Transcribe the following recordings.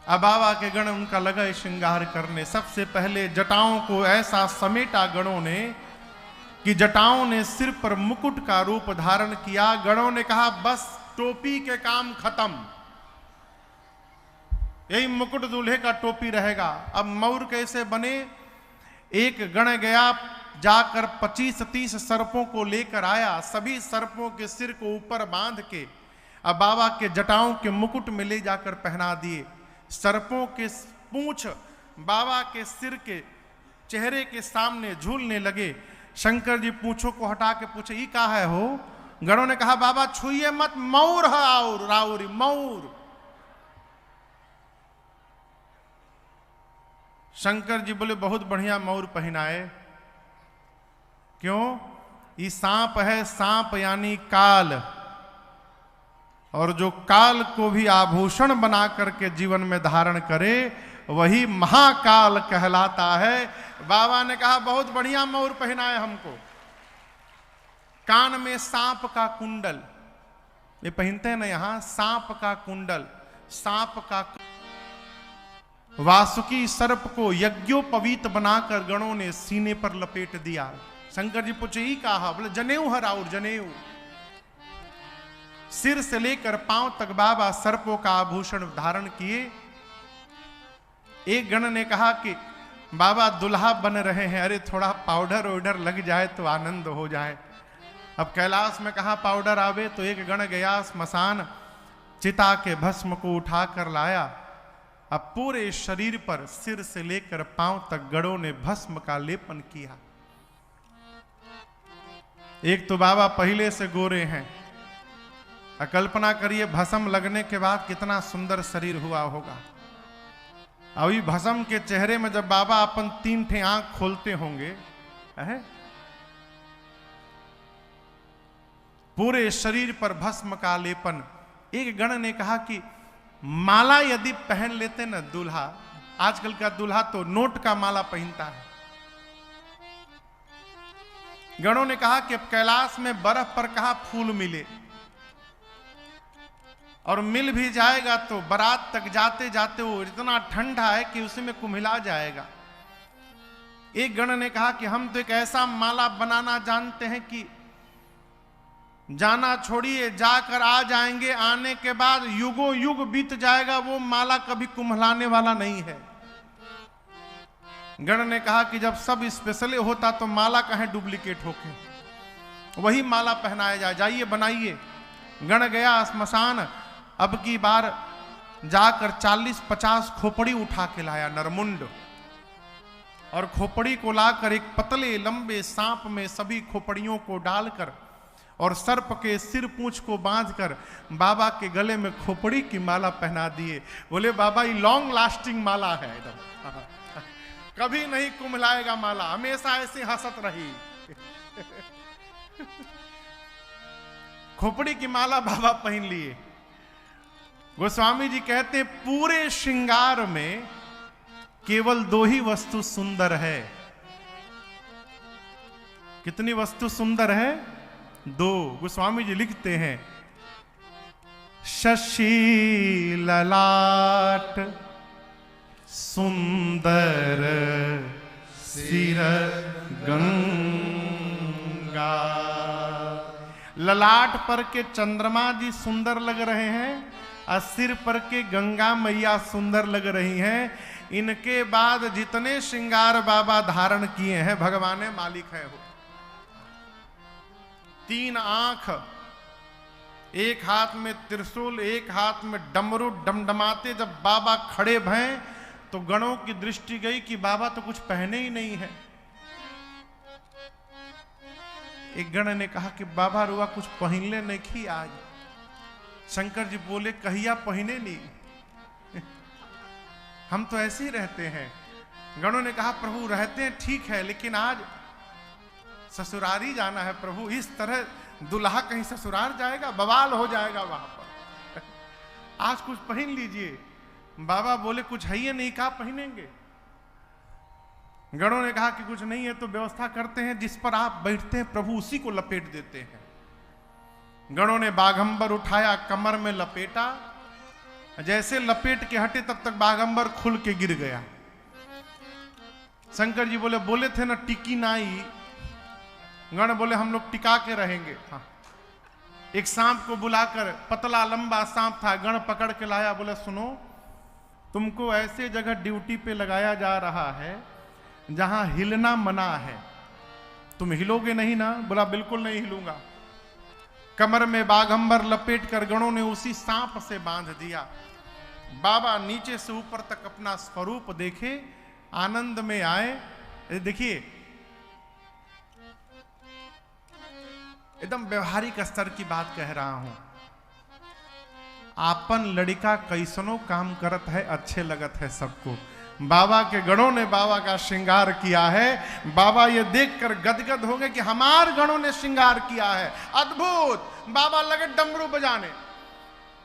अब बाबा के गण उनका लगा श्रृंगार करने। सबसे पहले जटाओं को ऐसा समेटा गणों ने कि जटाओं ने सिर पर मुकुट का रूप धारण किया। गणों ने कहा बस टोपी के काम खत्म, यही मुकुट दूल्हे का टोपी रहेगा। अब मौर कैसे बने? एक गण गया, जाकर 25-30 सर्पों को लेकर आया, सभी सर्पों के सिर को ऊपर बांध के अब बाबा के जटाओं के मुकुट में ले जाकर पहना दिए। सर्पों के पूंछ बाबा के सिर के चेहरे के सामने झूलने लगे। शंकर जी पूंछों को हटा के पूछे ये क्या है हो? गणों ने कहा बाबा छुइए मत, मौर है और राउरी मौर। शंकर जी बोले बहुत बढ़िया मौर पहनाए। क्यों? ये सांप है, सांप यानी काल, और जो काल को भी आभूषण बना करके जीवन में धारण करे वही महाकाल कहलाता है। बाबा ने कहा बहुत बढ़िया मौर पहनाए हमको। कान में सांप का कुंडल, ये पहनते हैं ना यहां, सांप का कुंडल, सांप का वासुकी सर्प को यज्ञोपवीत बनाकर गणों ने सीने पर लपेट दिया। शंकर जी पूछे ही कहा? बोले जनेऊ है राउर, जनेऊ। सिर से लेकर पांव तक बाबा सर्पों का आभूषण धारण किए। एक गण ने कहा कि बाबा दुल्हा बन रहे हैं, अरे थोड़ा पाउडर वाउडर लग जाए तो आनंद हो जाए। अब कैलाश में कहा पाउडर आवे, तो एक गण गया स्मशान, चिता के भस्म को उठाकर लाया। अब पूरे शरीर पर सिर से लेकर पांव तक गणों ने भस्म का लेपन किया। एक तो बाबा पहले से गोरे हैं, कल्पना करिए भस्म लगने के बाद कितना सुंदर शरीर हुआ होगा। अभी भस्म के चेहरे में जब बाबा अपन 3 ठे आंख खोलते होंगे, पूरे शरीर पर भस्म का लेपन। एक गण ने कहा कि माला यदि पहन लेते ना दूल्हा, आजकल का दूल्हा तो नोट का माला पहनता है। गणों ने कहा कि अब कैलाश में बर्फ पर कहा फूल मिले, और मिल भी जाएगा तो बारात तक जाते जाते वो इतना ठंडा है कि उसमें कुम्हिला जाएगा। एक गण ने कहा कि हम तो एक ऐसा माला बनाना जानते हैं कि जाना छोड़िए, जाकर आ जाएंगे, आने के बाद युगों युग बीत जाएगा, वो माला कभी कुम्हलाने वाला नहीं है। गण ने कहा कि जब सब स्पेशल होता तो माला कहें डुप्लीकेट होके, वही माला पहनाया जाए, जाइए बनाइए। गण गया स्मशान, अब की बार जाकर 40-50 खोपड़ी उठा के लाया नरमुंड, और खोपड़ी को लाकर एक पतले लंबे सांप में सभी खोपड़ियों को डालकर और सर्प के सिर पूंछ को बांधकर बाबा के गले में खोपड़ी की माला पहना दिए। बोले बाबा ये लॉन्ग लास्टिंग माला है, एकदम कभी नहीं कुम्हलाएगा माला, हमेशा ऐसे हंसत रही। खोपड़ी की माला बाबा पहन लिए। गोस्वामी जी कहते हैं पूरे श्रृंगार में केवल 2 ही वस्तु सुंदर है। कितनी वस्तु सुंदर है? 2। गोस्वामी जी लिखते हैं शशि ललाट सुंदर सिर गंगा। ललाट पर के चंद्रमा जी सुंदर लग रहे हैं और सिर पर के गंगा मैया सुंदर लग रही हैं। इनके बाद जितने श्रृंगार बाबा धारण किए हैं भगवान मालिक है हो। 3 आंख, एक हाथ में त्रिशूल, एक हाथ में डमरू डमडमाते जब बाबा खड़े भय तो गणों की दृष्टि गई कि बाबा तो कुछ पहने ही नहीं है। एक गण ने कहा कि बाबा रुआ कुछ पहन ले नहीं आज। शंकर जी बोले कहिया पहने नहीं, हम तो ऐसे ही रहते हैं। गणों ने कहा प्रभु रहते हैं ठीक है, लेकिन आज ससुरारी जाना है प्रभु, इस तरह दुल्हा कहीं ससुराल जाएगा, बवाल हो जाएगा वहां पर, आज कुछ पहन लीजिए। बाबा बोले कुछ है ये नहीं, कहा पहनेंगे। गणों ने कहा कि कुछ नहीं है तो व्यवस्था करते हैं, जिस पर आप बैठते हैं प्रभु उसी को लपेट देते हैं। गणों ने बाघंबर उठाया, कमर में लपेटा जैसे लपेट के हटे तब तक बागंबर खुल के गिर गया। शंकर जी बोले थे ना टिकी नाई। गण बोले हम लोग टिका के रहेंगे। हाँ। एक सांप को बुलाकर, पतला लंबा सांप था, गण पकड़ के लाया, बोले सुनो तुमको ऐसे जगह ड्यूटी पे लगाया जा रहा है जहां हिलना मना है, तुम हिलोगे नहीं ना? बोला बिल्कुल नहीं हिलूंगा। कमर में बागंबर लपेट कर गणों ने उसी सांप से बांध दिया। बाबा नीचे से ऊपर तक अपना स्वरूप देखे, आनंद में आए। देखिए एकदम व्यवहारिक स्तर की बात कह रहा हूं। आपन लड़का कैसनो काम करत है, अच्छे लगत है सबको। बाबा के गणों ने बाबा का श्रृंगार किया है। बाबा ये देखकर गदगद हो गए कि हमार गणों ने श्रृंगार किया है, अद्भुत। बाबा लगे डमरू बजाने,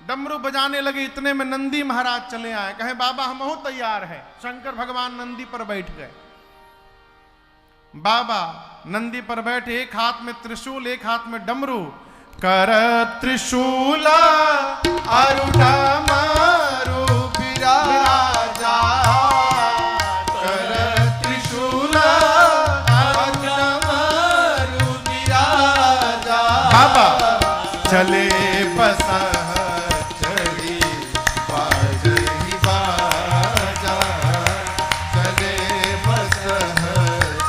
डमरू बजाने लगे। इतने में नंदी महाराज चले आए, कहे बाबा हम बहुत तैयार हैं। शंकर भगवान नंदी पर बैठ गए। बाबा नंदी पर बैठे, एक हाथ में त्रिशूल, एक हाथ में डमरू। कर त्रिशूला अरुणा मारू विराजा, कर त्रिशूला अरुणा मारू विराजा। बाबा चले बसा चली बाजही बाजा, चले बसा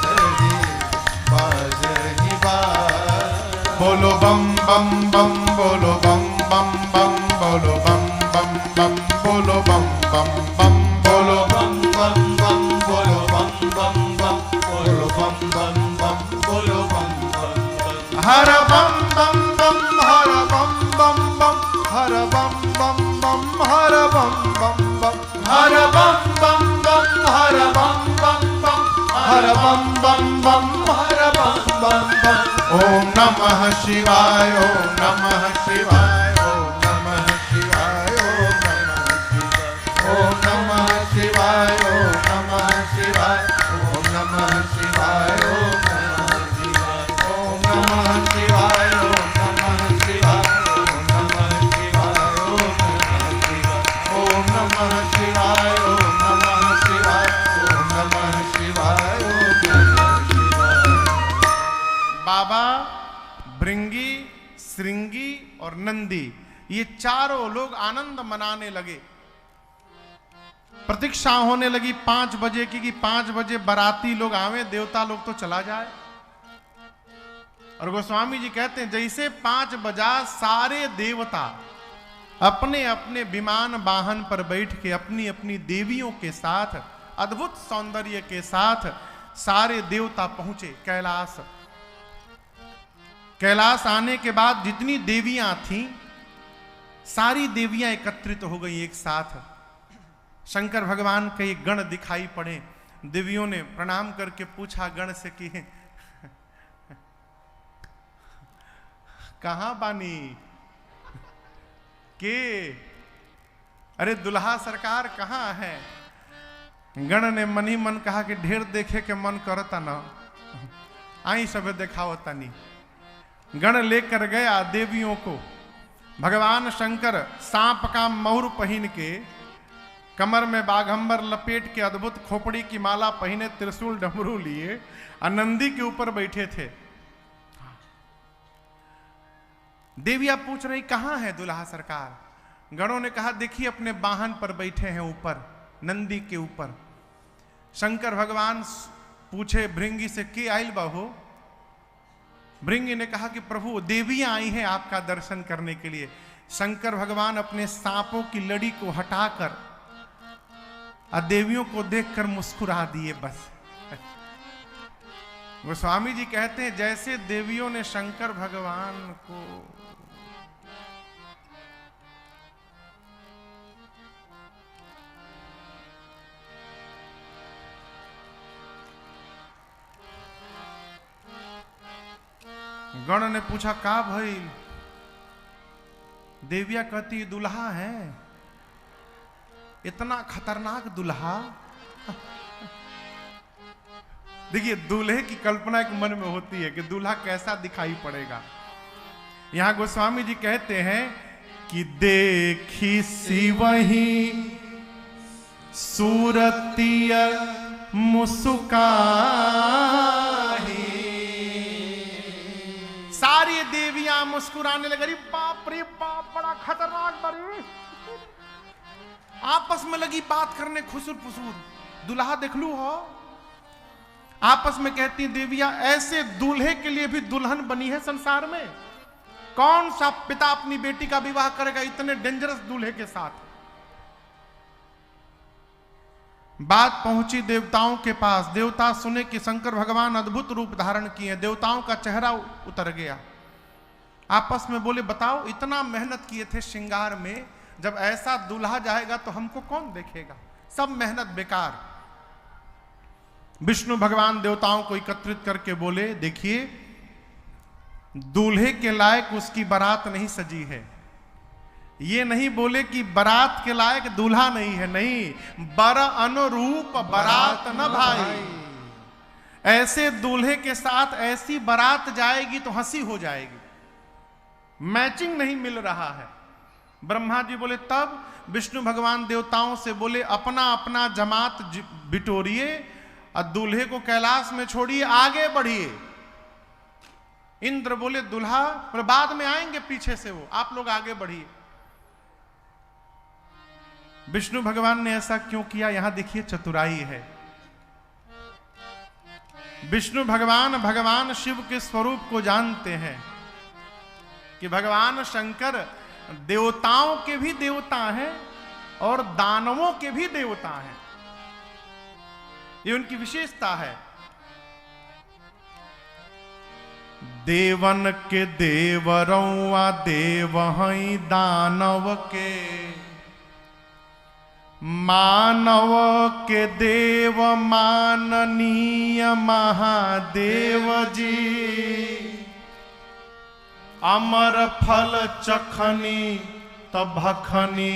चली बाजही बाजा। बोलो बम बम बम, बोलो बम बम बम, बोलो बम बम बम, बोलो बम बम बम, बोलो बम बम बम, बोलो बम बम बम, बोलो बम बम बम, बोलो बम बम बम। हर बम बम बम, हर बम बम बम, हर बम बम बम, हर बम बम बम, हर बम बम बम, हर बम बम बम, हर बम बम बम, हर बम बम बम। ओम नमः शिवाय, ओम नमः शिवाय, ओम नमः शिवाय, ओम नमः शिवाय, ओम नमः शिवाय, ओम नमः शिवाय, ओम नमः शिवाय, ओम नमः शिवाय, ओम नमः शिवाय, ओम नमः शिवाय, ओम नमः शिवाय, ओम नमः शिवाय, ओम नमः शिवाय, ओम नमः शिवाय। बाबा, भृंगी, श्रृंगी और नंदी, ये चारों लोग आनंद मनाने लगे। प्रतीक्षा होने लगी 5 बजे की कि 5 बजे बाराती लोग आवे, देवता लोग तो चला जाए। और गोस्वामी जी कहते हैं जैसे 5 बजा, सारे देवता अपने अपने विमान वाहन पर बैठ के अपनी अपनी देवियों के साथ, अद्भुत सौंदर्य के साथ सारे देवता पहुंचे कैलाश। कैलाश आने के बाद जितनी देवियां थीं, सारी देवियां एकत्रित हो गई एक साथ। शंकर भगवान के एक गण दिखाई पड़े। देवियों ने प्रणाम करके पूछा गण से कि कहां बानी के? अरे दुल्हा सरकार कहां है? गण ने मन ही मन कहा कि ढेर देखे के मन करता ना, आई सब देखाओ तनी। गण लेकर गया देवियों को। भगवान शंकर सांप का महुर पहन के, कमर में बाघंबर लपेट के, अद्भुत खोपड़ी की माला पहने, त्रिशूल डमरू लिए, नंदी के ऊपर बैठे थे। देवियां पूछ रही कहां है दुल्हा सरकार? गणों ने कहा देखिए अपने वाहन पर बैठे हैं ऊपर, नंदी के ऊपर। शंकर भगवान पूछे भृंगी से कि आइल बाहो? भृंगी ने कहा कि प्रभु देवियां आई हैं आपका दर्शन करने के लिए। शंकर भगवान अपने सांपों की लड़ी को हटाकर देवियों को देखकर मुस्कुरा दिए बस। गोस्वामी जी कहते हैं जैसे देवियों ने शंकर भगवान को गण ने पूछा का भाई? देविया कहती दुल्हा है, इतना खतरनाक दुल्हा। देखिए दूल्हे की कल्पना एक मन में होती है कि दूल्हा कैसा दिखाई पड़ेगा। यहां गोस्वामी जी कहते हैं कि देखी सिवही सूरतिय मुस्काही। सारी देवियां मुस्कुराने लगी। बाप रे बाप, बड़ा खतरनाक बड़ी। आपस में लगी बात करने, खुसुर फुसूर। दुल्हा देख लू हो। आपस में कहती देवियां, ऐसे दूल्हे के लिए भी दुल्हन बनी है संसार में। कौन सा पिता अपनी बेटी का विवाह करेगा इतने डेंजरस दूल्हे के साथ। बात पहुंची देवताओं के पास। देवता सुने कि शंकर भगवान अद्भुत रूप धारण किए। देवताओं का चेहरा उतर गया। आपस में बोले, बताओ इतना मेहनत किए थे श्रृंगार में, जब ऐसा दूल्हा जाएगा तो हमको कौन देखेगा। सब मेहनत बेकार। विष्णु भगवान देवताओं को एकत्रित करके बोले, देखिए दूल्हे के लायक उसकी बारात नहीं सजी है। ये नहीं बोले कि बारात के लायक दूल्हा नहीं है, नहीं, बर अनुरूप बारात न भाई। ऐसे दूल्हे के साथ ऐसी बारात जाएगी तो हंसी हो जाएगी। मैचिंग नहीं मिल रहा है। ब्रह्मा जी बोले, तब विष्णु भगवान देवताओं से बोले, अपना अपना जमात बिटोरिए और दूल्हे को कैलाश में छोड़िए, आगे बढ़िए। इंद्र बोले, दूल्हा बाद में आएंगे पीछे से वो, आप लोग आगे बढ़िए। विष्णु भगवान ने ऐसा क्यों किया, यहां देखिए चतुराई है। विष्णु भगवान शिव के स्वरूप को जानते हैं कि भगवान शंकर देवताओं के भी देवता हैं और दानवों के भी देवता हैं। ये उनकी विशेषता है। देवन के देवरौआ देव हैं दानव के, मानव के देव माननीय महादेव जी। अमर फल चखनी तब भखनी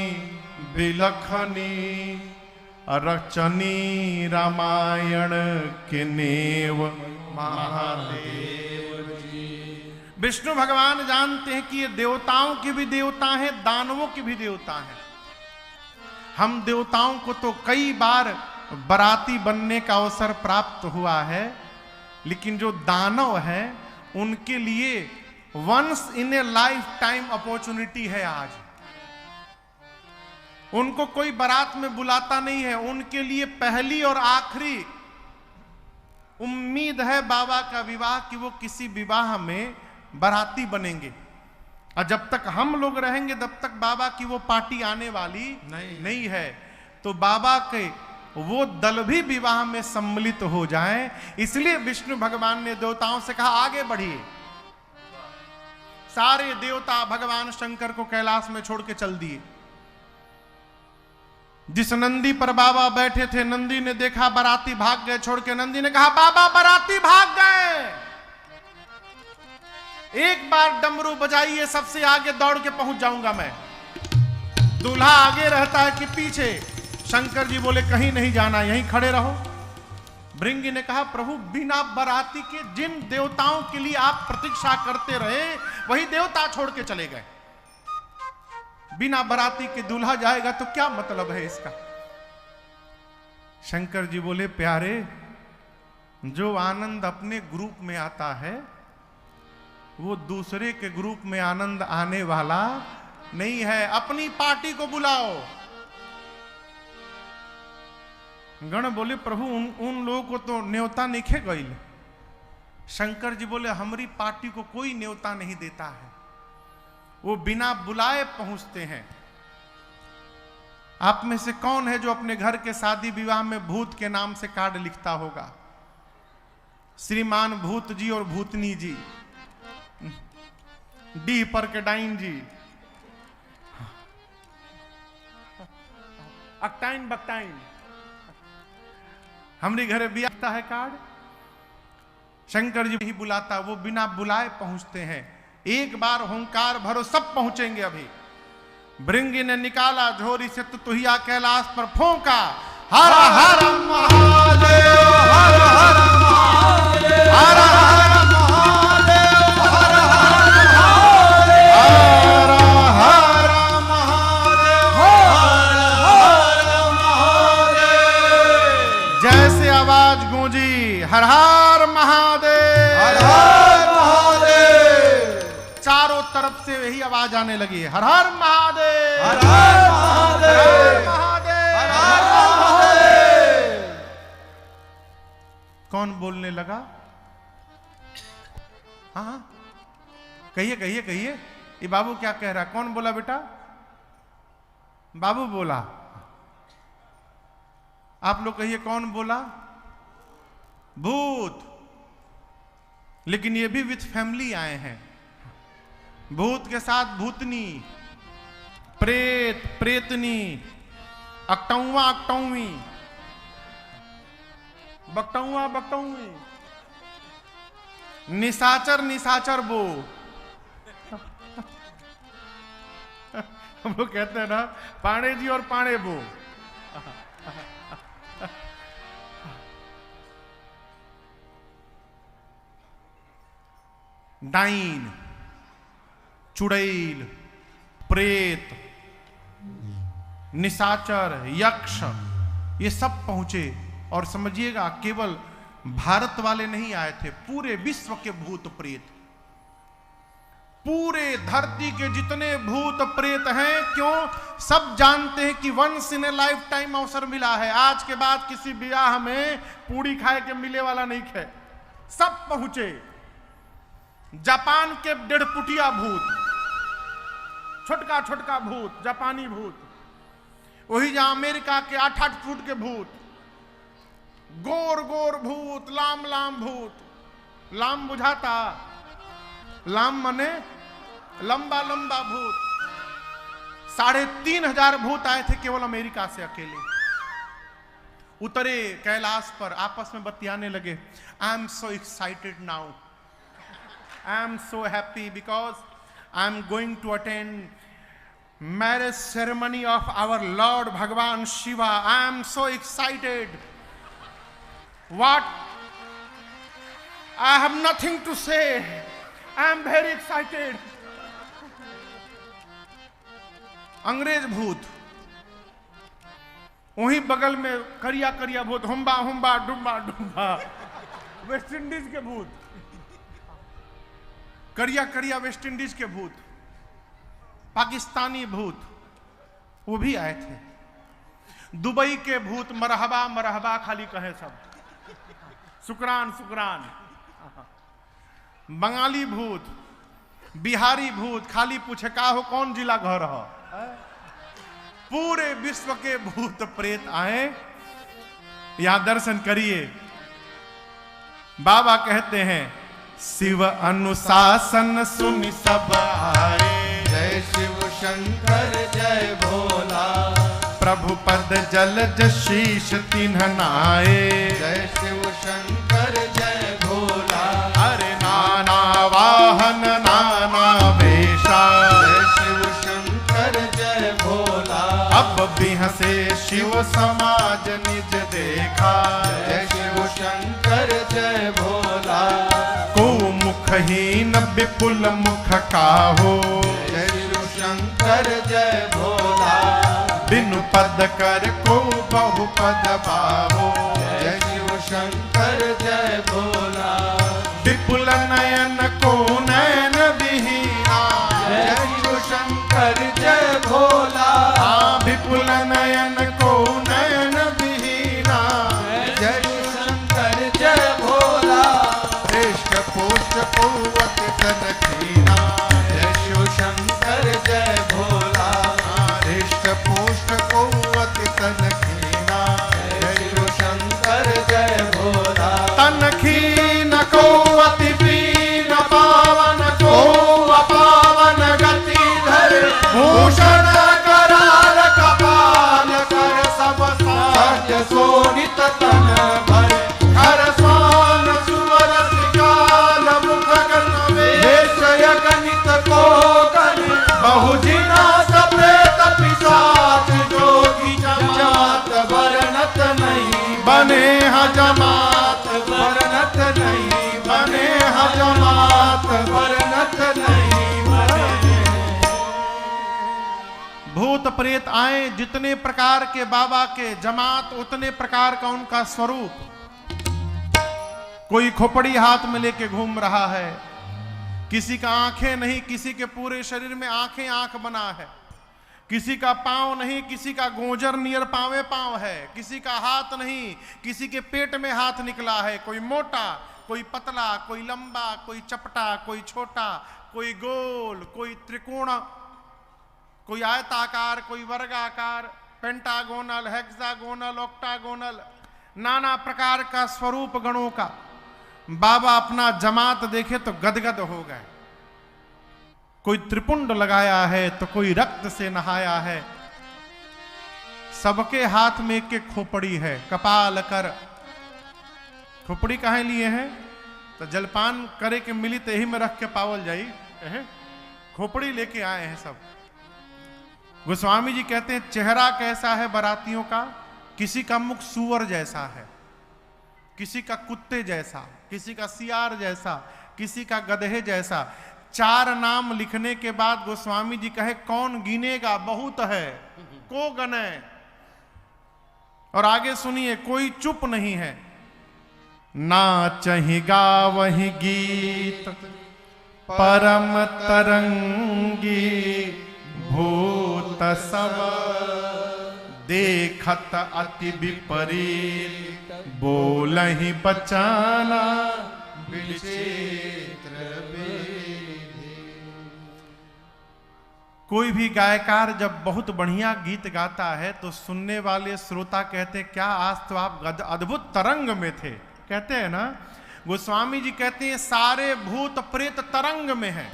बिलखनी, रचनी रामायण के नेव महादेव जी। विष्णु भगवान जानते हैं कि ये देवताओं के भी देवता हैं, दानवों के भी देवता हैं। हम देवताओं को तो कई बार बराती बनने का अवसर प्राप्त हुआ है, लेकिन जो दानव हैं उनके लिए once in a lifetime opportunity है। आज उनको कोई बारात में बुलाता नहीं है। उनके लिए पहली और आखिरी उम्मीद है बाबा का विवाह, कि वो किसी विवाह में बाराती बनेंगे। और जब तक हम लोग रहेंगे तब तक बाबा की वो पार्टी आने वाली नहीं है। तो बाबा के वो दल भी विवाह में सम्मिलित हो जाएं, इसलिए विष्णु भगवान ने देवताओं से कहा, आगे बढ़िए। सारे देवता भगवान शंकर को कैलाश में छोड़ के चल दिए। जिस नंदी पर बाबा बैठे थे, नंदी ने देखा बाराती भाग गए छोड़ के। नंदी ने कहा, बाबा बाराती भाग गए, एक बार डमरू बजाइए, सबसे आगे दौड़ के पहुंच जाऊंगा मैं। दूल्हा आगे रहता है कि पीछे? शंकर जी बोले, कहीं नहीं जाना, यहीं खड़े रहो। भृंगी ने कहा, प्रभु बिना बाराती के जिन देवताओं के लिए आप प्रतीक्षा करते रहे, वही देवता छोड़ के चले गए। बिना बाराती के दूल्हा जाएगा तो क्या मतलब है इसका? शंकर जी बोले, प्यारे, जो आनंद अपने ग्रुप में आता है वो दूसरे के ग्रुप में आनंद आने वाला नहीं है। अपनी पार्टी को बुलाओ। गण बोले, प्रभु उन लोगों को तो न्योता नहीं गई। शंकर जी बोले, हमारी पार्टी को कोई न्योता नहीं देता है, वो बिना बुलाए पहुंचते हैं। आप में से कौन है जो अपने घर के शादी विवाह में भूत के नाम से कार्ड लिखता होगा? श्रीमान भूत जी और भूतनी जी, डी पर के डाइन जी, अकटाइन बकटाइन, हमारे घर भी आता है कार्ड। शंकर जी ही बुलाता, वो बिना बुलाए पहुंचते हैं। एक बार हुंकार भरो, सब पहुंचेंगे अभी। भृंगी ने निकाला झोरी से तुतुहिया, कैलाश पर फूंका, हर हर महादेव, हर हर महादेव, हर हर महादेव, हर हर महादेव, हर हर हर हर महादेव, हर हर महादेव। चारों तरफ से यही आवाज आने लगी है, हर हर महादेव, हर हर महादेव, महादेव, हर हर महादेव। कौन बोलने लगा? हाँ कहिए कहिए कहिए, ये बाबू क्या कह रहा? कौन बोला बेटा? बाबू बोला। आप लोग कहिए कौन बोला? भूत। लेकिन ये भी विथ फैमिली आए हैं। भूत के साथ भूतनी, प्रेत प्रेतनी, अकटौवा अकटौवी, बकटौवा बकटौवी, निशाचर निशाचर बो। हम लोग कहते हैं ना पाणे जी और पाणे बो। डाइन, चुड़ैल, प्रेत, निशाचर, यक्ष, ये सब पहुंचे। और समझिएगा केवल भारत वाले नहीं आए थे, पूरे विश्व के भूत प्रेत, पूरे धरती के जितने भूत प्रेत हैं। क्यों? सब जानते हैं कि once in a lifetime अवसर मिला है, आज के बाद किसी ब्याह में पूड़ी खाए के मिले वाला नहीं है। सब पहुंचे। जापान के 1.5 फुटिया भूत, छोटका छोटका भूत, जापानी भूत, वही जहां अमेरिका के 8-8 फुट के भूत, गोर गोर भूत, लाम लाम भूत। लाम बुझाता? लाम मने लंबा लंबा भूत। 3,500 भूत आए थे केवल अमेरिका से अकेले। उतरे कैलाश पर, आपस में बतियाने लगे। I am so excited now, I am so happy because I am going to attend marriage ceremony of our lord भगवान Shiva. I am so excited. What? I have nothing to say. I am very excited. अंग्रेज भूत, वहीं बगल में करिया करिया भूत, हुम्बा हुम्बा डुम्बा डुम्बा। West Indies के भूत, करिया करिया वेस्ट इंडीज के भूत, पाकिस्तानी भूत, वो भी आए थे। दुबई के भूत मरहबा मरहबा खाली कहे सब, शुक्रान शुक्रान। बंगाली भूत, बिहारी भूत खाली पूछे का हो, कौन जिला घर हो। पूरे विश्व के भूत प्रेत आए, यहां दर्शन करिए। बाबा कहते हैं शिव अनुशासन सुनि सब आए, जय शिव शंकर जय भोला। प्रभु पद जलज शीश तिन्ह नाए, जय शिव शंकर जय भोला। अरे नाना वाहन नाना वेशा, जय शिव शंकर जय भोला। अब बिहसे शिव समाज निज देखा, जय शिव शंकर जय भोला। को मुखहीन विपुल मुख काहो, जय शिव शंकर जय भोला। बिनु पद कर को बहु पद पाहो, जय शिव शंकर जय भोला। विपुल नयन को नयन विहीना, जय शिव शंकर जय भोला। विपुल नयन को नयन विहीना, जय शिव शंकर जय भोला। पृष्ठ पुष्ट पूवत कनकीना, जय शिव शंकर जय भोला। पृष्ठ पुष्ट पूवत कनकीना, जय शिव शंकर जय भोला। तनखीन को अति पीन पावन को अपावन गति धर, भूषण कराल कपाल कर सब साज सोनित तन भर। हर स्वान सुवर सिकाल मुख गण वेशय गणित को गण। बहुजिना सप्रेत पिशाच जोगी जमात वर्णत नहीं बने ह जमात, वर्णत नहीं बने ह जमात। वर्णत नहीं बने। भूत प्रेत आए, जितने प्रकार के बाबा के जमात उतने प्रकार का उनका स्वरूप। कोई खोपड़ी हाथ में लेके घूम रहा है। किसी का आंखें नहीं, किसी के पूरे शरीर में आंखें आंख बना है। किसी का पांव नहीं, किसी का गोजर नियर पांवे पांव है। किसी का हाथ नहीं, किसी के पेट में हाथ निकला है। कोई मोटा, कोई पतला, कोई लंबा, कोई चपटा, कोई छोटा, कोई गोल, कोई त्रिकोण, कोई आयताकार, कोई वर्गाकार, पेंटागोनल, हेक्सागोनल, ऑक्टागोनल, नाना प्रकार का स्वरूप गणों का। बाबा अपना जमात देखे तो गदगद हो गए। कोई त्रिपुंड लगाया है तो कोई रक्त से नहाया है। सबके हाथ में एक एक खोपड़ी है। कपाल कर, खोपड़ी कहाँ लिए हैं? तो जलपान करे के मिली तो यही में रख के पावल जाई। खोपड़ी लेके आए हैं सब। गोस्वामी जी कहते हैं चेहरा कैसा है बरातियों का? किसी का मुख सूअर जैसा है, किसी का कुत्ते जैसा, किसी का सियार जैसा, किसी का गधे जैसा। 4 नाम लिखने के बाद गोस्वामी जी कहे कौन गिनेगा, बहुत है, को गने। और आगे सुनिए, कोई चुप नहीं है। नाचहि गावहि गीत परम तरंगी, भूत सब देखत अति विपरीत, बोलहि बचाना विचित्र विधि। कोई भी गायकार जब बहुत बढ़िया गीत गाता है तो सुनने वाले श्रोता कहते क्या आज तो आप अद्भुत तरंग में थे। कहते हैं ना, गोस्वामी जी कहते हैं सारे भूत प्रेत तरंग में है।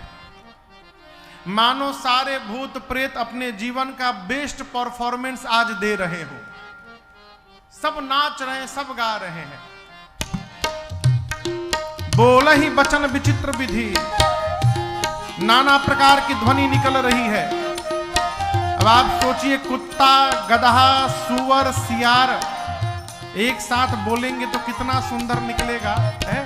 मानो सारे भूत प्रेत अपने जीवन का बेस्ट परफॉर्मेंस आज दे रहे हो। सब नाच रहे हैं, सब गा रहे हैं। बोला ही वचन विचित्र विधि, नाना प्रकार की ध्वनि निकल रही है। अब आप सोचिए, कुत्ता, गधा, सूअर, सियार एक साथ बोलेंगे तो कितना सुंदर निकलेगा है?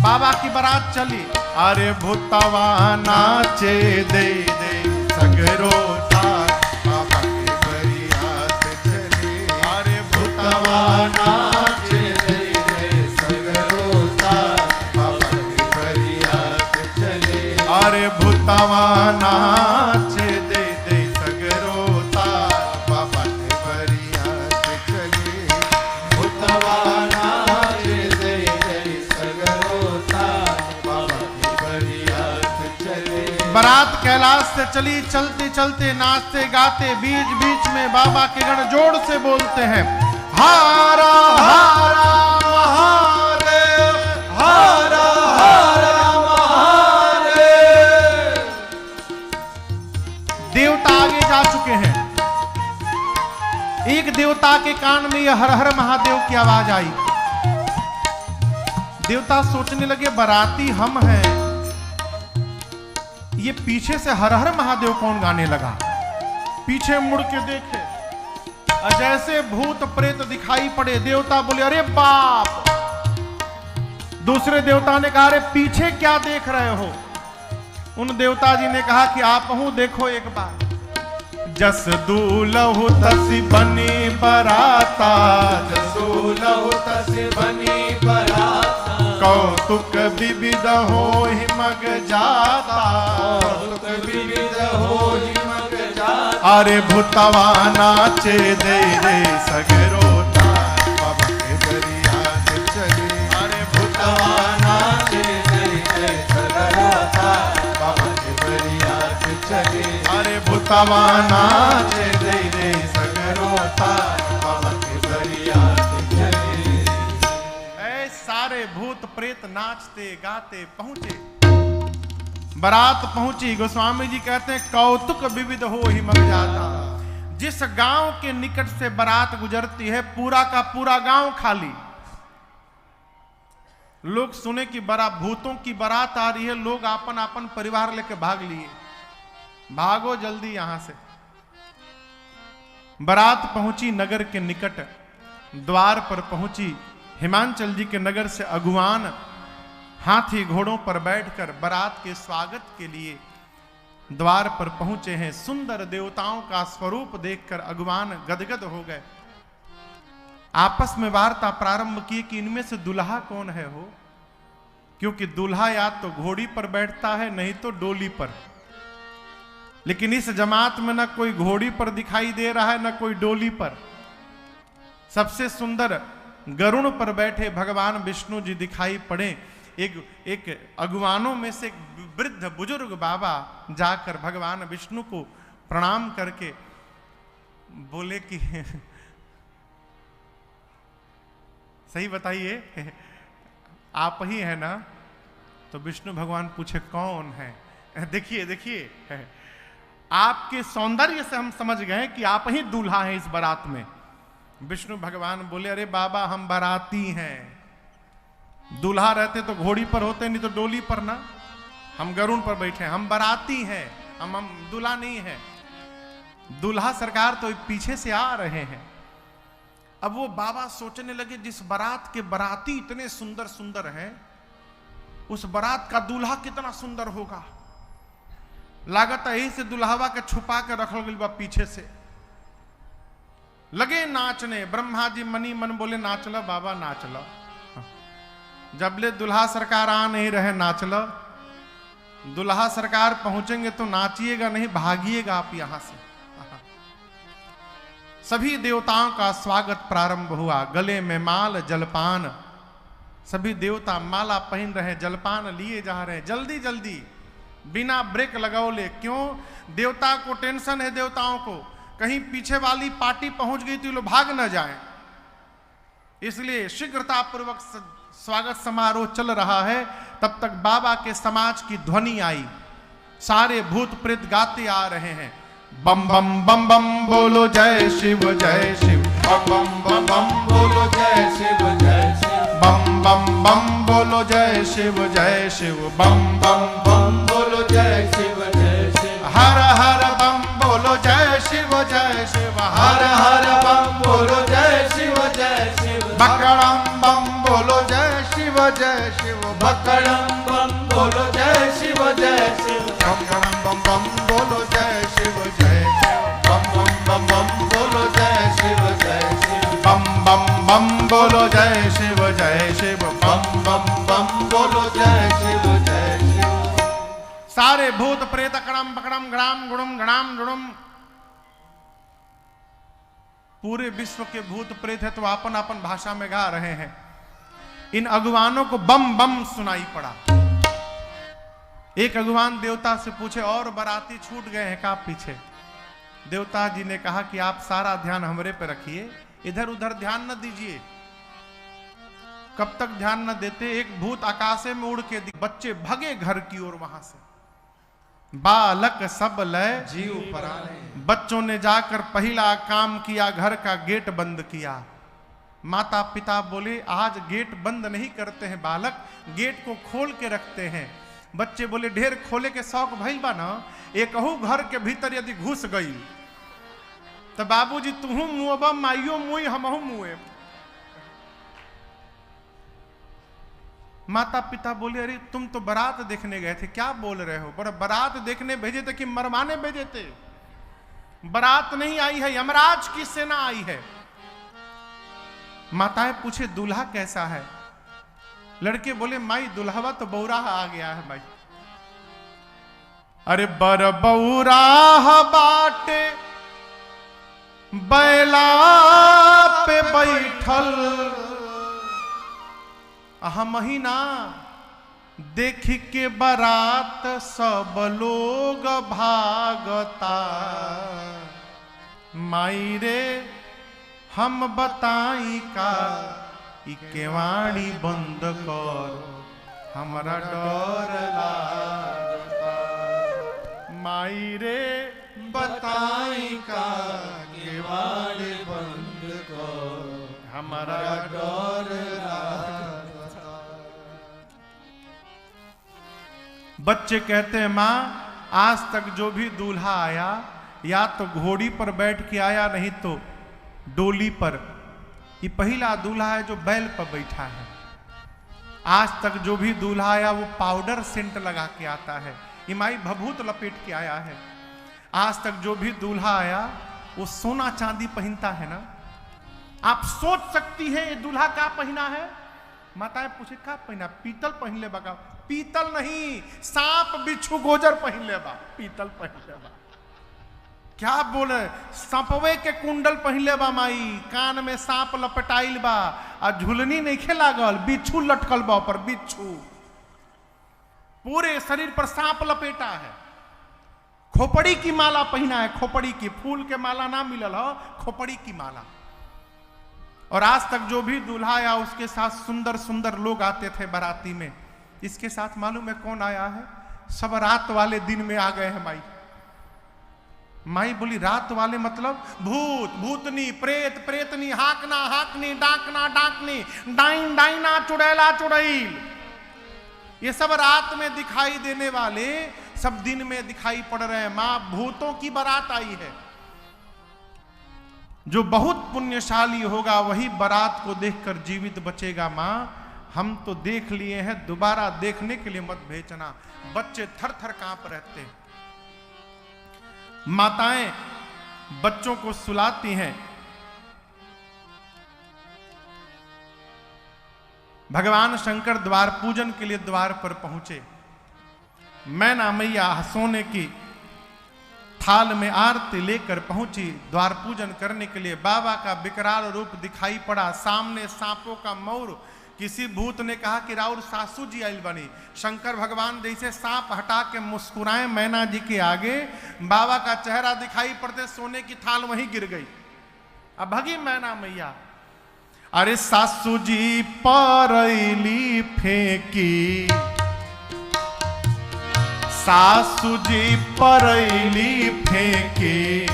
बाबा की बारात चली, अरे भूतवा नाचे दे दे सगरो तार, बाबा की बरियात चली। अरे भूतवा नाचे दे दे सगरो तार, बाबा की बरियात चली। अरे भूतवा नाचे दे दे सगरो तार, बाबा की बरियात चली। भूतवा नाचे दे दे सगरो तार, बाबा की बरियात चली। बारात कैलाश से चली, चलते चलते नाचते गाते बीच बीच में बाबा के गण जोड़ से बोलते हैं, हारा हारा महादेव, हारा हारा महादेव। देवता आगे जा चुके हैं। एक देवता के कान में यह हर हर महादेव की आवाज आई। देवता सोचने लगे बाराती हम हैं, ये पीछे से हर हर महादेव कौन गाने लगा। पीछे मुड़ के देखे, जैसे भूत प्रेत दिखाई पड़े। देवता बोले अरे बाप। दूसरे देवता ने कहा अरे पीछे क्या देख रहे हो? उन देवता जी ने कहा कि आप हूं देखो एक बार। जस दूलहु तसी बनी बराता, जस दूलहु तसी बनी बराता, कौतुक विविध होहि मग जाता, कौतुक विविध होहि मग जाता। अरे भूतवा नाचे दे दे सगरो तार, बाबा के बरियात चली। अरे भूतवा नाचे दे दे सगरो तार, बाबा के बरियात चली। अरे भूतवा नाचे दे दे सगरो तार, बाबा के बरियात चली। ऐ सारे भूत प्रेत नाचते गाते पहुंचे। बारात पहुंची। गोस्वामी जी कहते हैं कौतुक विविध हो ही मग जाता। जिस गांव के निकट से बारात गुजरती है पूरा का पूरा गांव खाली। लोग सुने कि बड़ा भूतों की बारात आ रही है, लोग अपन अपन परिवार लेके भाग लिए, भागो जल्दी यहां से। बारात पहुंची नगर के निकट, द्वार पर पहुंची। हिमांचल जी के नगर से अगुवान हाथी घोड़ों पर बैठकर बारात के स्वागत के लिए द्वार पर पहुंचे हैं। सुंदर देवताओं का स्वरूप देखकर अगुवान गदगद हो गए। आपस में वार्ता प्रारंभ की कि इनमें से दुल्हा कौन है हो, क्योंकि दूल्हा या तो घोड़ी पर बैठता है नहीं तो डोली पर, लेकिन इस जमात में ना कोई घोड़ी पर दिखाई दे रहा है ना कोई डोली पर। सबसे सुंदर गरुड़ पर बैठे भगवान विष्णु जी दिखाई पड़े। एक अगुवानों में से एक वृद्ध बुजुर्ग बाबा जाकर भगवान विष्णु को प्रणाम करके बोले कि सही बताइए आप ही है ना? तो विष्णु भगवान पूछे कौन है? देखिए देखिए, आपके सौंदर्य से हम समझ गए कि आप ही दूल्हा हैं इस बारात में। विष्णु भगवान बोले अरे बाबा हम बाराती हैं, दूल्हा रहते तो घोड़ी पर होते, नहीं तो डोली पर ना, हम गरुड़ पर बैठे, हम बाराती हैं, हम दूल्हा नहीं है। दूल्हा सरकार तो पीछे से आ रहे हैं। अब वो बाबा सोचने लगे जिस बारात के बाराती इतने सुंदर सुंदर हैं, उस बारात का दूल्हा कितना सुंदर होगा। लागत यही से दुल्हावा के छुपा के रखल गई बा पीछे से। लगे नाचने, ब्रह्मा जी मनी मन बोले नाच लो बाबा नाच लो। जबले दुल्हा सरकार आ नहीं रहे नाच लो, दुल्हा सरकार पहुंचेंगे तो नाचिएगा नहीं, भागिएगा आप यहां से। सभी देवताओं का स्वागत प्रारंभ हुआ। गले में माल जलपान, सभी देवता माला पहन रहे, जलपान लिए जा रहे, जल्दी जल्दी बिना ब्रेक लगाओले। क्यों? देवता को टेंशन है, देवताओं को कहीं पीछे वाली पार्टी पहुंच गई तो लोग भाग न जाए, इसलिए शीघ्रता पूर्वक स्वागत समारोह चल रहा है। तब तक बाबा के समाज की ध्वनि आई, सारे भूत प्रेत गाते आ रहे हैं, बम बम बम बम बोलो जय शिव जय शिव, बम बम बम बोलो जय शिव जय शिव, बम बम बम बोलो जय शिव जय शिव, बम बम बम बोलो जय शिव जय शिव, हर हर बम बोलो जय शिव जय शिव, हर हर बम बोलो जय शिव जय शिव, बकरम बम बोलो जय शिव जय शिव, बकरम बम बोलो जय शिव जय शिव, बम बम बम बोलो जय शिव जय शिव, बम बम बम बोलो जय शिव जय शिव, बम बम बम बोलो जय शिव जय शिव, बम बम बम बोलो जय शिव जय शिव। सारे भूत प्रेत अकड़म पकड़म गणाम गुणम गणाम गुणम, पूरे विश्व के भूत प्रेत है तो अपन अपन भाषा में गा रहे हैं। इन अगुवानों को बम बम सुनाई पड़ा। एक अगुवान देवता से पूछे और बाराती छूट गए हैं का पीछे? देवता जी ने कहा कि आप सारा ध्यान हमरे पे रखिए, इधर उधर ध्यान न दीजिए। कब तक ध्यान न देते, एक भूत आकाशे में उड़ के बच्चे भगे घर की ओर, वहां से बालक सब लय जीव पराने, बच्चों ने जाकर पहला काम किया, घर का गेट बंद किया। माता पिता बोले आज गेट बंद नहीं करते हैं बालक, गेट को खोल के रखते हैं। बच्चे बोले ढेर खोले के शौक भइल बा ना, एकहू घर के भीतर यदि घुस गई तो बाबूजी तुहू मुँहबा माइयो मुई हमहू मुए। माता पिता बोले अरे तुम तो बारात देखने गए थे, क्या बोल रहे हो? बड़ा बारात देखने भेजे थे कि मरवाने भेजे थे? बारात नहीं आई है, यमराज की सेना आई है। माताएं पूछे दूल्हा कैसा है? लड़के बोले माई दुल्हवा तो बौराहा आ गया है माई। अरे बर बौराहा बाटे बैला पे बैठल, हम ही ना देख के बारात सब लोग भागता। माई रे हम बताई का, ई केवाड़ी बंद कर हमरा डर लागता। माई रे बताई का केवाड़ बंद को, हमारा डर लागता। बच्चे कहते हैं माँ आज तक जो भी दूल्हा आया या तो घोड़ी पर बैठ के आया नहीं तो डोली पर, ये पहला दूल्हा है जो बैल पर बैठा है। आज तक जो भी दूल्हा आया वो पाउडर सेंट लगा के आता है, इमाई भभूत लपेट के आया है। आज तक जो भी दूल्हा आया वो सोना चांदी पहनता है ना, आप सोच सकती है ये दूल्हा क्या पहना है? माताएं पूछे क्या पहना? पीतल पहन ले बा। पीतल नहीं, सांप बिच्छू गोजर पहन ले बा, पीतल पहन ले बा। क्या बोले? सांपवे के कुंडल पहन ले बा माई, कान में सांप लपटाइल बा, और झुलनी नहीं खे लागल, बिच्छू लटकल बा पर, बिच्छू पूरे शरीर पर सांप लपेटा है। खोपड़ी की माला पहना है, खोपड़ी की, फूल के माला ना मिलल हो, खोपड़ी की माला। और आज तक जो भी दूल्हा या उसके साथ सुंदर सुंदर लोग आते थे बाराती में, इसके साथ मालूम है कौन आया है? सब रात वाले दिन में आ गए हैं माई। माई बोली रात वाले मतलब भूत, भूतनी, प्रेत, प्रेतनी, हाकना, हाकनी, डाकना, डाकनी, डाइन, डाइना, चुड़ैला, चुड़ैल, ये सब रात में दिखाई देने वाले सब दिन में दिखाई पड़ रहे हैं। मां भूतों की बारात आई है। जो बहुत पुण्यशाली होगा वही बारात को देखकर जीवित बचेगा। मां हम तो देख लिए हैं, दोबारा देखने के लिए मत भेजना। बच्चे थर थर कांप रहते हैं। माताएं बच्चों को सुलाती हैं। भगवान शंकर द्वार पूजन के लिए द्वार पर पहुंचे। मैना मैया सोने की थाल में आरती लेकर पहुंची द्वार पूजन करने के लिए। बाबा का विकराल रूप दिखाई पड़ा, सामने सांपों का मौर। किसी भूत ने कहा कि राउर सासू जी आइल बनी। शंकर भगवान जैसे सांप हटा के मुस्कुराए मैना जी के आगे, बाबा का चेहरा दिखाई पड़ते सोने की थाल वहीं गिर गई। अब भगी मैना मैया। अरे सासू जी परैली फेंकी, सासू जी परैली फेंकी,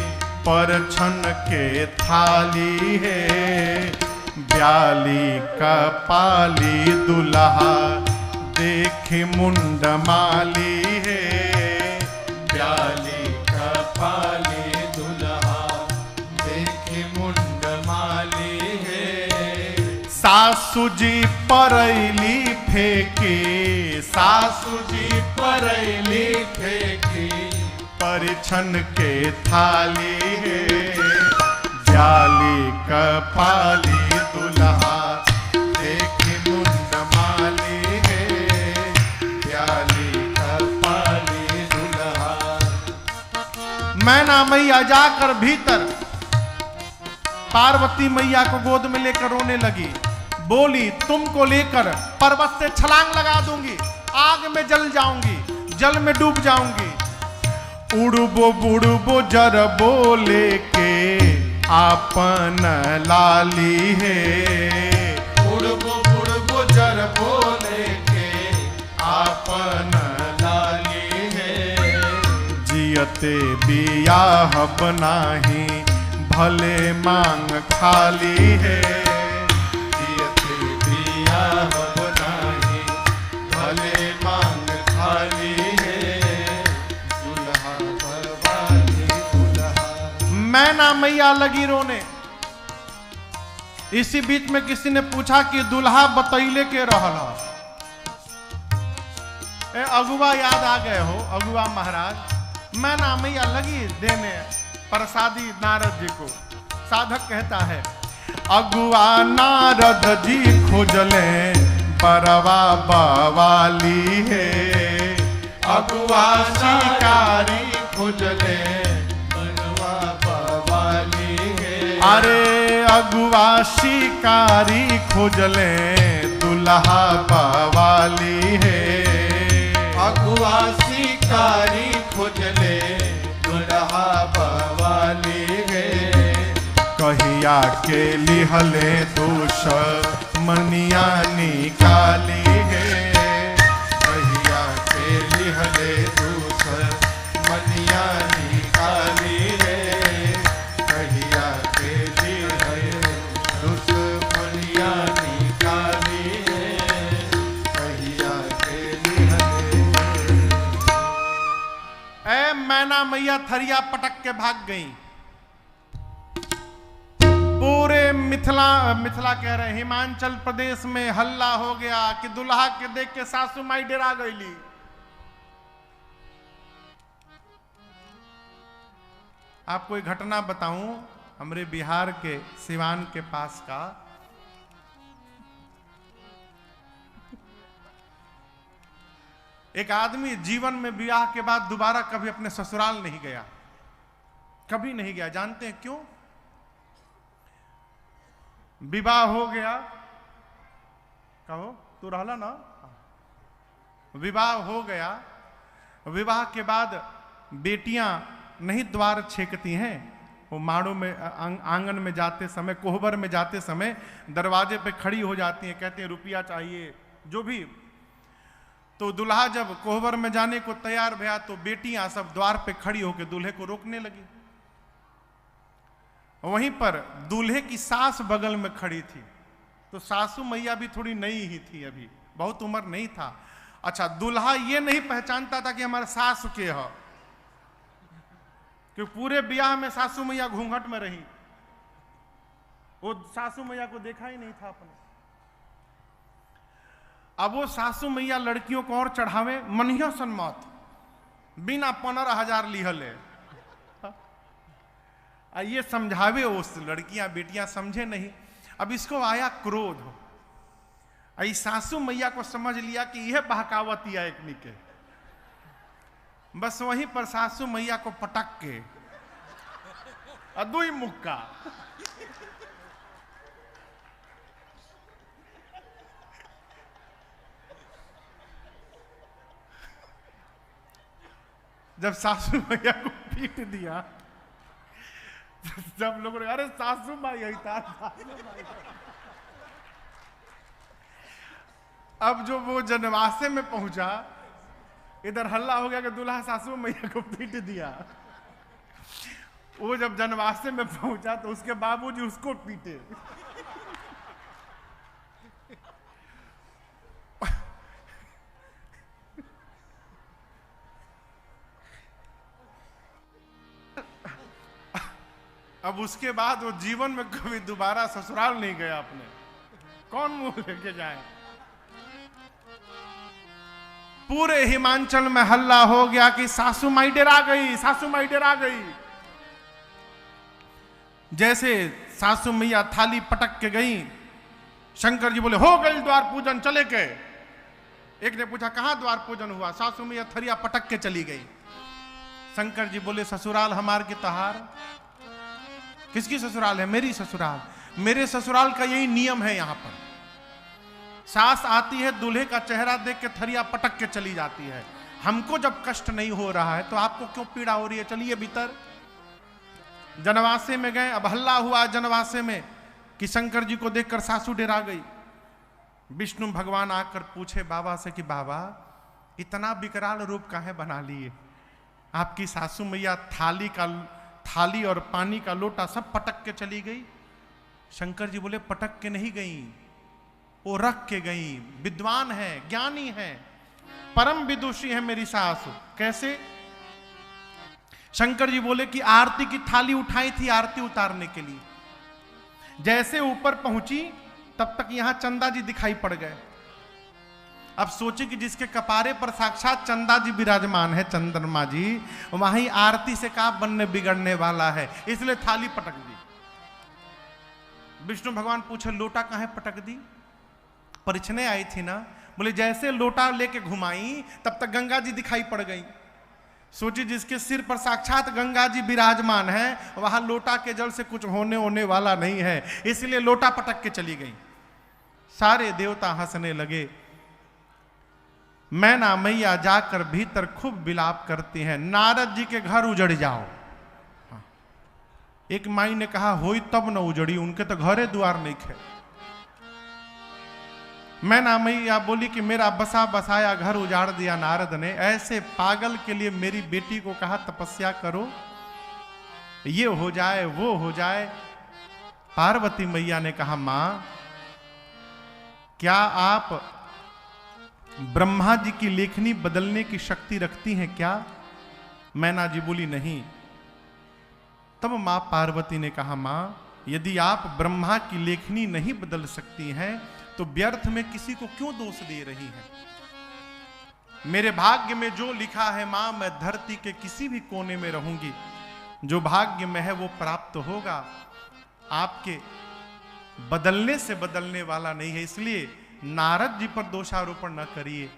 परछन के थाली है। ब्याली कपाली दुल्हा देखे मुंड माली है। ब्याली कपाली दुल्हा देखे मुंड माली है। सासू जी परैली फेंकी, सासू जी परैली फेंकी, परिछन के थाली है। ब्याली कपाली दुल्हा देखे मुंड माली है। ब्याली कपाली दुल्हा। मैना मैया जाकर भीतर पार्वती मैया को गोद में लेकर रोने लगी। बोली तुमको लेकर पर्वत से छलांग लगा दूंगी, आग में जल जाऊंगी, जल में डूब जाऊंगी। उड़बो बुड़बो जरबो लेके आपन लाली है। उड़बो बुड़बो जरबो लेके आपन लाली है। जियते बियाह बनाही भले मांग खाली है। जियते बियाह बनाही भले मांग खाली है। दुल्हा परवाली दुल्हा। मैना मैया लगी रोने। इसी बीच में किसी ने पूछा कि दुल्हा बतैले के रहल हो? अगुआ याद आ गए हो, अगुआ महाराज। मैना मैया लगी देने प्रसादी नारद जी को। साधक कहता है अगुआ नारद जी खोजले परवा बवाली है। अगुआ शिकारी खोजले परवा बवाली है। अरे अगुआ शिकारी खोजले दुल्हा बवाली है। अगुआ शिकारी खोजले दुल्हा बवाली है। कहिया के लिहले दोष मनिया निकाली है। कहिया के लिहले दोष मनिया निकाली है। कहिया के लिहले दोष मनिया निकाली है। कहिया के लिहले। ऐ मैना मैया थरिया पटक के भाग गई। पूरे मिथिला कह रहे हिमाचल प्रदेश में हल्ला हो गया कि दुल्हा के देख के सासू माई डरा गईली। आपको एक घटना बताऊं, हमारे बिहार के सिवान के पास का एक आदमी जीवन में विवाह के बाद दोबारा कभी अपने ससुराल नहीं गया, कभी नहीं गया। जानते हैं क्यों? विवाह हो गया, कहो तू रहला ना, विवाह हो गया, विवाह के बाद बेटियां नहीं द्वार छेकती हैं, वो माड़ों में आंगन में जाते समय, कोहबर में जाते समय दरवाजे पे खड़ी हो जाती हैं, कहते हैं रुपया चाहिए जो भी। तो दुल्हा जब कोहबर में जाने को तैयार भया तो बेटियां सब द्वार पे खड़ी होकर दूल्हे को रोकने लगी। वहीं पर दूल्हे की सास बगल में खड़ी थी, तो सासू मैया भी थोड़ी नई ही थी, अभी बहुत उम्र नहीं था। अच्छा, दूल्हा ये नहीं पहचानता था कि हमारा सास के है, कि पूरे ब्याह में सासू मैया घूंघट में रही, वो सासू मैया को देखा ही नहीं था अपने। अब वो सासू मैया लड़कियों को और चढ़ावे, मनिया सन्मत बिना 15,000 लिहले, ये समझावे उस लड़कियां बेटियां समझे नहीं। अब इसको आया क्रोध, आई सासू मैया को समझ लिया कि यह बहकावतिया एक निके, बस वहीं पर सासू मैया को पटक के अदुई मुक्का जब सासू मैया को पीट दिया, जब लोग अरे सासू माई यही था। अब जो वो जनवासे में पहुंचा, इधर हल्ला हो गया कि दूल्हा सासू मैया को पीट दिया। वो जब जनवासे में पहुंचा तो उसके बाबूजी उसको पीटे। अब उसके बाद वो जीवन में कभी दोबारा ससुराल नहीं गया अपने, कौन मुंह लेके जाए। पूरे हिमाचल में हल्ला हो गया कि सासू माई डरा गई, सासू माई डरा गई। जैसे सासू मैया थाली पटक के गई, शंकर जी बोले हो गई द्वार पूजन, चले के। एक ने पूछा कहां द्वार पूजन हुआ? सासू मैया थरिया पटक के चली गई। शंकर जी बोले ससुराल हमार के तहार। किसकी ससुराल है? मेरी ससुराल। मेरे ससुराल का यही नियम है, यहां पर सास आती है, दूल्हे का चेहरा देख के थरिया पटक के चली जाती है। हमको जब कष्ट नहीं हो रहा है तो आपको क्यों पीड़ा हो रही है? चलिए भीतर। जनवासे में गए, अब हल्ला हुआ जनवासे में कि शंकर जी को देखकर सासू डरा गई। विष्णु भगवान आकर पूछे बाबा से कि बाबा इतना विकराल रूप काहे बना लिए? आपकी सासू मैया थाली और पानी का लोटा सब पटक के चली गई। शंकर जी बोले पटक के नहीं गई, वो रख के गई। विद्वान है, ज्ञानी है, परम विदुषी है मेरी सास। कैसे? शंकर जी बोले कि आरती की थाली उठाई थी आरती उतारने के लिए, जैसे ऊपर पहुंची तब तक यहां चंदा जी दिखाई पड़ गए। अब सोचे कि जिसके कपारे पर साक्षात चंदा जी विराजमान है, चंद्रमा जी, वहीं आरती से का बनने बिगड़ने वाला है, इसलिए थाली पटक दी। विष्णु भगवान पूछे लोटा काहे पटक दी? परिछने आई थी ना। बोले जैसे लोटा लेके घुमाई तब तक गंगा जी दिखाई पड़ गई। सोची जिसके सिर पर साक्षात गंगा जी विराजमान है, वहां लोटा के जल से कुछ होने वाला नहीं है, इसलिए लोटा पटक के चली गई। सारे देवता हंसने लगे। मैना मैया जाकर भीतर खूब विलाप करती हैं, नारद जी के घर उजड़ जाओ। हाँ। एक माई ने कहा होई तब न उजड़ी, उनके तो घरे द्वार नहीं थे। मैना मैया बोली कि मेरा बसा बसाया घर उजाड़ दिया नारद ने, ऐसे पागल के लिए मेरी बेटी को कहा तपस्या करो, ये हो जाए वो हो जाए। पार्वती मैया ने कहा मां क्या आप ब्रह्मा जी की लेखनी बदलने की शक्ति रखती हैं क्या? मैना जी बोली नहीं। तब मां पार्वती ने कहा मां यदि आप ब्रह्मा की लेखनी नहीं बदल सकती हैं तो व्यर्थ में किसी को क्यों दोष दे रही हैं? मेरे भाग्य में जो लिखा है मां, मैं धरती के किसी भी कोने में रहूंगी, जो भाग्य में है वो प्राप्त होगा, आपके बदलने से बदलने वाला नहीं है। इसलिए नारद जी पर दोषारोपण न करिए।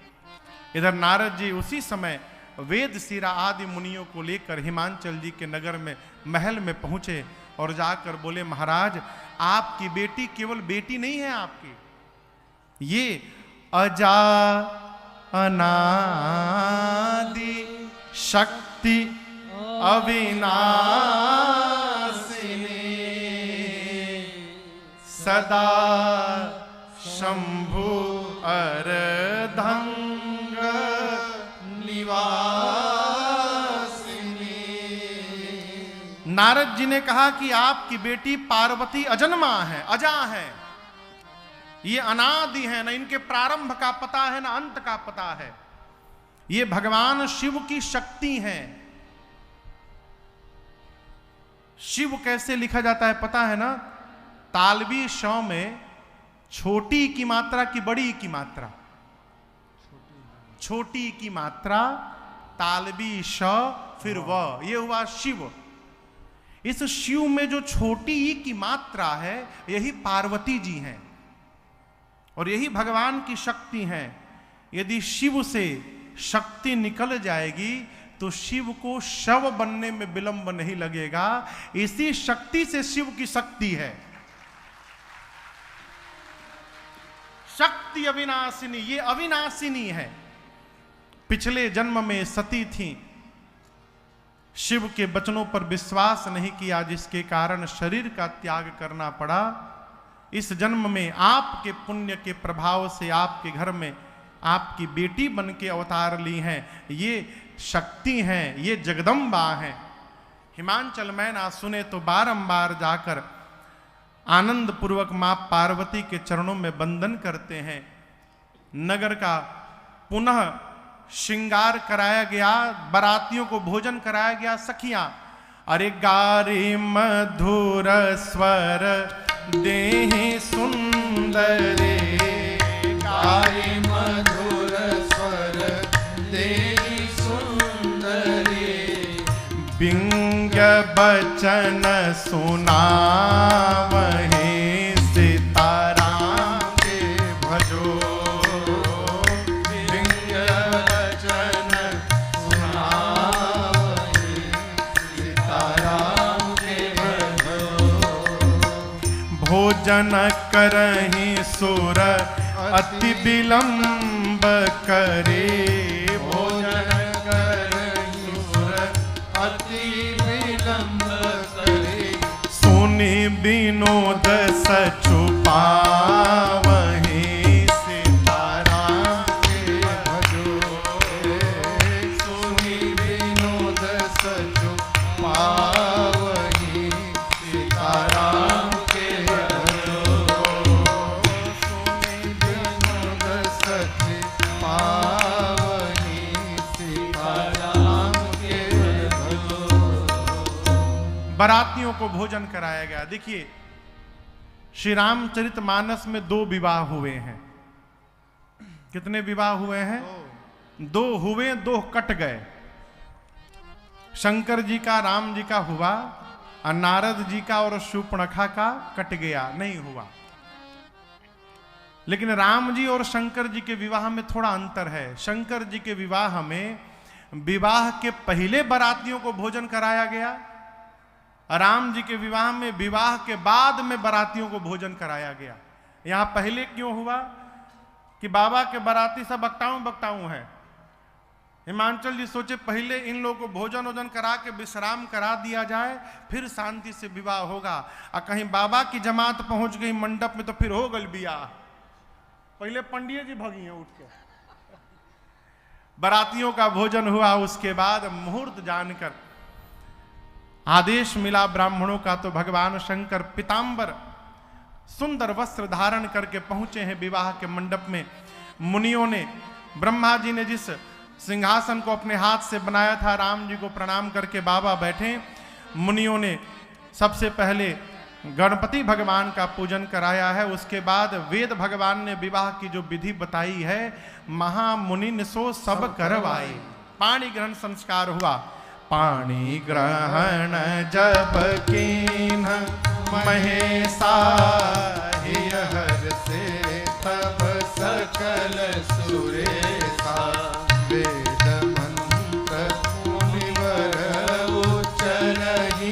इधर नारद जी उसी समय वेद शिरा आदि मुनियों को लेकर हिमांचल जी के नगर में महल में पहुंचे और जाकर बोले, महाराज आपकी बेटी केवल बेटी नहीं है आपकी, ये अजा अनादि शक्ति अविनाशिनी सदा शंभु अर्धंग निवासिनी। नारद जी ने कहा कि आपकी बेटी पार्वती अजन्मा है, अजा है, ये अनादि है, न इनके प्रारंभ का पता है न अंत का पता है। ये भगवान शिव की शक्ति है। शिव कैसे लिखा जाता है पता है ना? तालवी श में छोटी की मात्रा की बड़ी की मात्रा, छोटी की मात्रा तालवी श फिर व, ये हुआ शिव। इस शिव में जो छोटी ई की मात्रा है यही पार्वती जी हैं और यही भगवान की शक्ति है। यदि शिव से शक्ति निकल जाएगी तो शिव को शव बनने में विलंब नहीं लगेगा। इसी शक्ति से शिव की शक्ति है। शक्ति अविनाशिनी, ये अविनाशिनी है। पिछले जन्म में सती थी, शिव के वचनों पर विश्वास नहीं किया जिसके कारण शरीर का त्याग करना पड़ा। इस जन्म में आपके पुण्य के प्रभाव से आपके घर में आपकी बेटी बन के अवतार ली हैं। ये शक्ति हैं, ये जगदम्बा हैं। हिमांचल में ना सुने तो बारंबार जाकर आनंद पूर्वक मां पार्वती के चरणों में वंदन करते हैं। नगर का पुनः श्रृंगार कराया गया, बारातियों को भोजन कराया गया। सखियां अरे गारी मधुर स्वर देहि सुंदरे, गारी मधुर स्वर देहि सुंदरे, बिंग बचन सुनावहि सीताराम के भजो, बिंग बचन सुनावहि सीताराम के भजो, भोजन करहि सुर अति विलंब करे, भोजन करहि सुर अति विलंब करे, सुनि विनोद सचुपावहि सीताराम के भजो, सुनि विनोद सचुपावहि सीताराम के भजो, सुनि विनोद सचुपावहि सीताराम के भजो। बारातियों को भोजन कराया गया। देखिए श्री रामचरितमानस में 2 विवाह हुए हैं। कितने विवाह हुए हैं? 2 हुए, 2 कट गए। शंकर जी का राम जी का हुआ और नारद जी का और शूर्पणखा का कट गया, नहीं हुआ। लेकिन राम जी और शंकर जी के विवाह में थोड़ा अंतर है। शंकर जी के विवाह में विवाह के पहले बारातियों को भोजन कराया गया, राम जी के विवाह में विवाह के बाद में बारातियों को भोजन कराया गया। यहां पहले क्यों हुआ कि बाबा के बाराती सब बकताऊ है। हिमांचल जी सोचे पहले इन लोगों को भोजन वोजन करा के विश्राम करा दिया जाए, फिर शांति से विवाह होगा। और कहीं बाबा की जमात पहुंच गई मंडप में तो फिर हो गल बियाह। पहले पंडित जी भगी हैं उठ के, बारातियों का भोजन हुआ। उसके बाद मुहूर्त जानकर आदेश मिला ब्राह्मणों का, तो भगवान शंकर पीतांबर सुंदर वस्त्र धारण करके पहुंचे हैं विवाह के मंडप में। मुनियों ने, ब्रह्मा जी ने जिस सिंहासन को अपने हाथ से बनाया था, राम जी को प्रणाम करके बाबा बैठे। मुनियों ने सबसे पहले गणपति भगवान का पूजन कराया है। उसके बाद वेद भगवान ने विवाह की जो विधि बताई है, महामुनि सो सब करवाए, पाणी ग्रहण संस्कार हुआ। पाणी ग्रहण जब कीन्ह महेशा हर से तब सकल सुरेशा वेद मंत्र मुनिवर उच्चरहि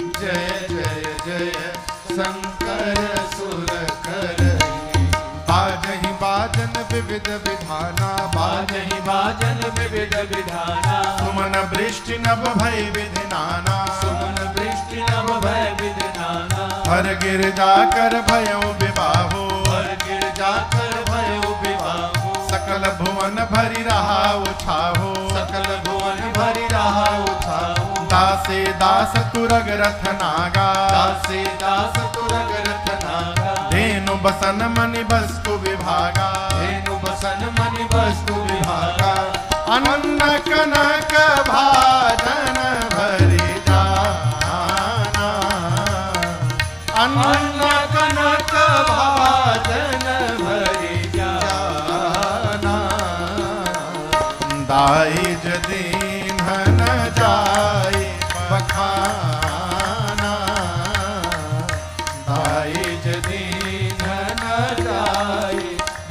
जय जय जय शंकर सुर करहि बाजहि बाजन विविध विधाना बाजहि बाजन विविध विधाना सुमन वृष्टि नभ भय विधि नाना सुमन वृष्टि नभ भय विधि नाना हर गिरजा कर भयो विवाहो हर गिरजा कर भयो विवाहो सकल भुवन भरि रहा उछाहो सकल भुवन भरि रहा उठाओ दासे दास तुरग रथ नागा दासे दास तुरग रथ नागा धेनु बसन मणि वस्तु विभागा धेनु बसन मणि वस्तु विभागा अनन्न कनक भाजन भरि जाना अन्न कनक भाजन भरि जाना दाइज दीन न जाय बखाना दाइज दीन न जाय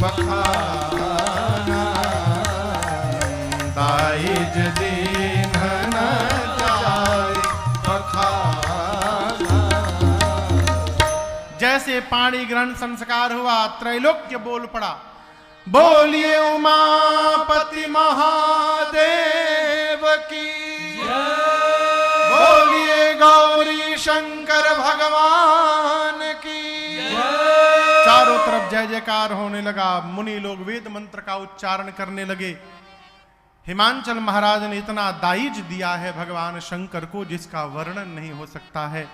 बखाना दाइज दीन न जाय बखाना जैसे पाणी ग्रहण संस्कार हुआ त्रैलोक्य बोल पड़ा बोलिए उमापति महादेव की बोलिए गौरी शंकर भगवान की चारों तरफ जय जयकार होने लगा। मुनि लोग वेद मंत्र का उच्चारण करने लगे। हिमांचल महाराज ने इतना दाइज दिया है भगवान शंकर को जिसका वर्णन नहीं हो सकता है।